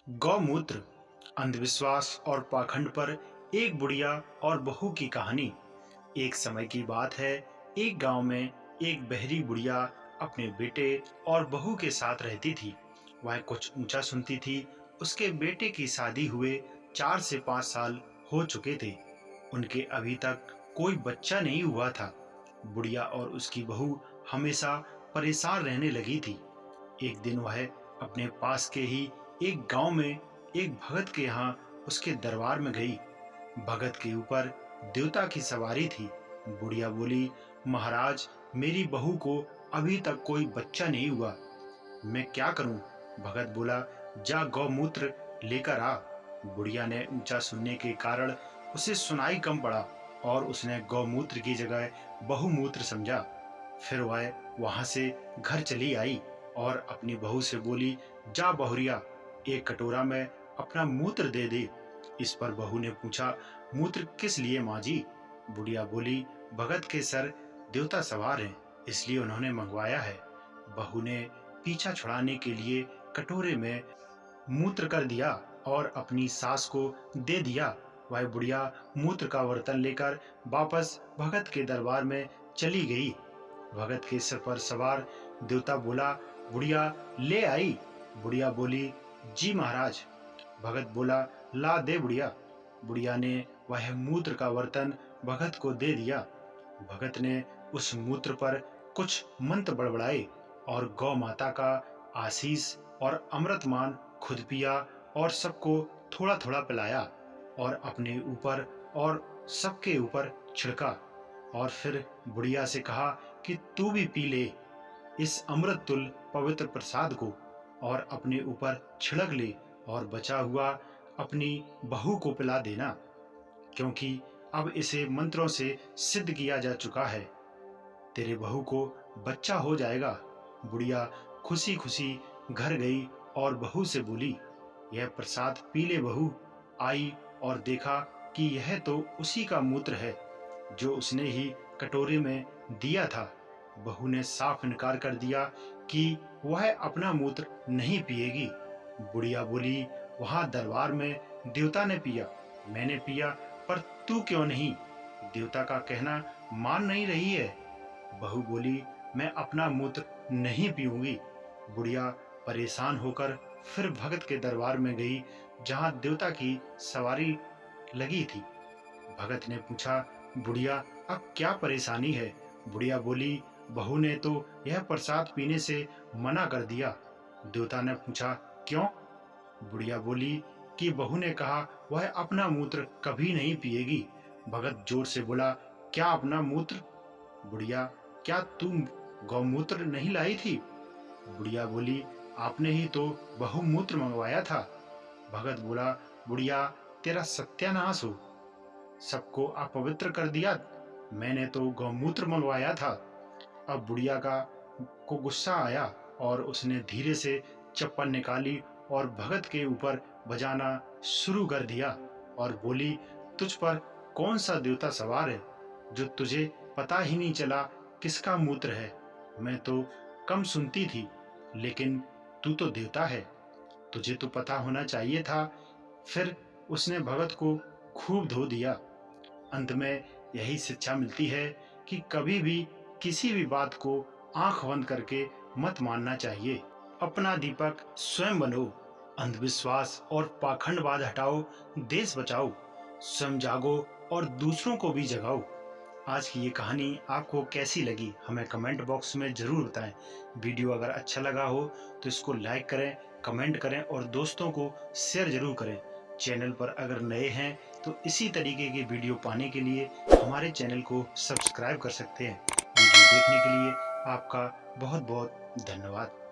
गौमूत्र, अंधविश्वास और पाखंड पर एक बुढ़िया और बहू की कहानी। एक समय की बात है। एक गांव में एक बहरी बुढ़िया अपने बेटे और बहू के साथ रहती थी। वह कुछ ऊंचा सुनती थी। उसके बेटे की शादी हुए 4 से 5 साल हो चुके थे। उनके अभी तक कोई बच्चा नहीं हुआ था। बुढ़िया और उसकी बहू हमेशा परेशान रहने लगी थी। एक दिन वह अपने पास के ही एक गांव में एक भगत के यहाँ उसके दरबार में गई। भगत के ऊपर देवता की सवारी थी। बुढ़िया बोली, महाराज, मेरी बहू को अभी तक कोई बच्चा नहीं हुआ, मैं क्या करूं? भगत बोला, जा गौमूत्र लेकर आ। बुढ़िया ने ऊंचा सुनने के कारण उसे सुनाई कम पड़ा और उसने गौमूत्र की जगह बहुमूत्र समझा। फिर वह वहां से घर चली आई और अपनी बहू से बोली, जा बहुरिया, एक कटोरा में अपना मूत्र दे दे। इस पर बहू ने पूछा, मूत्र किस लिए माँ जी? बुढ़िया बोली, भगत के सर देवता सवार हैं, इसलिए उन्होंने मंगवाया है। बहू ने पीछा छुड़ाने के लिए कटोरे में मूत्र कर दिया और अपनी सास को दे दिया। वह बुढ़िया मूत्र का बर्तन लेकर वापस भगत के दरबार में चली गई। भगत के सिर पर सवार देवता बोला, बुढ़िया ले आई? बुढ़िया बोली, जी महाराज। भगत बोला, ला दे बुढ़िया। बुढ़िया ने वह मूत्र का बर्तन भगत को दे दिया। भगत ने उस मूत्र पर कुछ मंत्र बड़बड़ाए और गौ माता का आशीष और अमृतमान खुद पिया और सबको थोड़ा थोड़ा पिलाया और अपने ऊपर और सबके ऊपर छिड़का। और फिर बुढ़िया से कहा कि तू भी पी ले इस अमृत तुल्य पवित्र प्रसाद को और अपने ऊपर छिड़क ले और बचा हुआ अपनी बहू को पिला देना, क्योंकि अब इसे मंत्रों से सिद्ध किया जा चुका है। तेरे बहू को बच्चा हो जाएगा। बुढ़िया खुशी खुशी घर गई और बहू से बोली, यह प्रसाद पी ले बहू। आई और देखा कि यह तो उसी का मूत्र है जो उसने ही कटोरे में दिया था। बहू ने साफ इनकार कर दिया कि वह अपना मूत्र नहीं पिएगी। बुढ़िया बोली, वहां दरबार में देवता ने पिया, मैंने पिया, पर तू क्यों नहीं? देवता का कहना मान नहीं रही है। बहू बोली, मैं अपना मूत्र नहीं पीऊंगी। बुढ़िया परेशान होकर फिर भगत के दरबार में गई जहां देवता की सवारी लगी थी। भगत ने पूछा, बुढ़िया अब क्या परेशानी है? बुढ़िया बोली, बहू ने तो यह प्रसाद पीने से मना कर दिया। देवता ने पूछा, क्यों? बुढ़िया बोली कि बहू ने कहा वह अपना मूत्र कभी नहीं पिएगी। भगत जोर से बोला, क्या अपना मूत्र? बुढ़िया, क्या तुम गौमूत्र नहीं लाई थी? बुढ़िया बोली, आपने ही तो बहुमूत्र मंगवाया था। भगत बोला, बुढ़िया, तेरा सत्यानाश हो, सबको अपवित्र कर दिया, मैंने तो गौमूत्र मंगवाया था। अब बुढ़िया को गुस्सा आया और उसने धीरे से चप्पल निकाली और भगत के ऊपर बजाना शुरू कर दिया और बोली, तुझ पर कौन सा देवता सवार है जो तुझे पता ही नहीं चला किसका मूत्र है? मैं तो कम सुनती थी, लेकिन तू तो देवता है, तुझे तो पता होना चाहिए था। फिर उसने भगत को खूब धो दिया। अंत में यही शिक्षा मिलती है कि कभी भी किसी भी बात को आंख बंद करके मत मानना चाहिए। अपना दीपक स्वयं बनो, अंधविश्वास और पाखंडवाद हटाओ, देश बचाओ, स्वयं जागो और दूसरों को भी जगाओ। आज की ये कहानी आपको कैसी लगी हमें कमेंट बॉक्स में ज़रूर बताएं। वीडियो अगर अच्छा लगा हो तो इसको लाइक करें, कमेंट करें और दोस्तों को शेयर ज़रूर करें। चैनल पर अगर नए हैं तो इसी तरीके के वीडियो पाने के लिए हमारे चैनल को सब्सक्राइब कर सकते हैं। वीडियो देखने के लिए आपका बहुत बहुत धन्यवाद।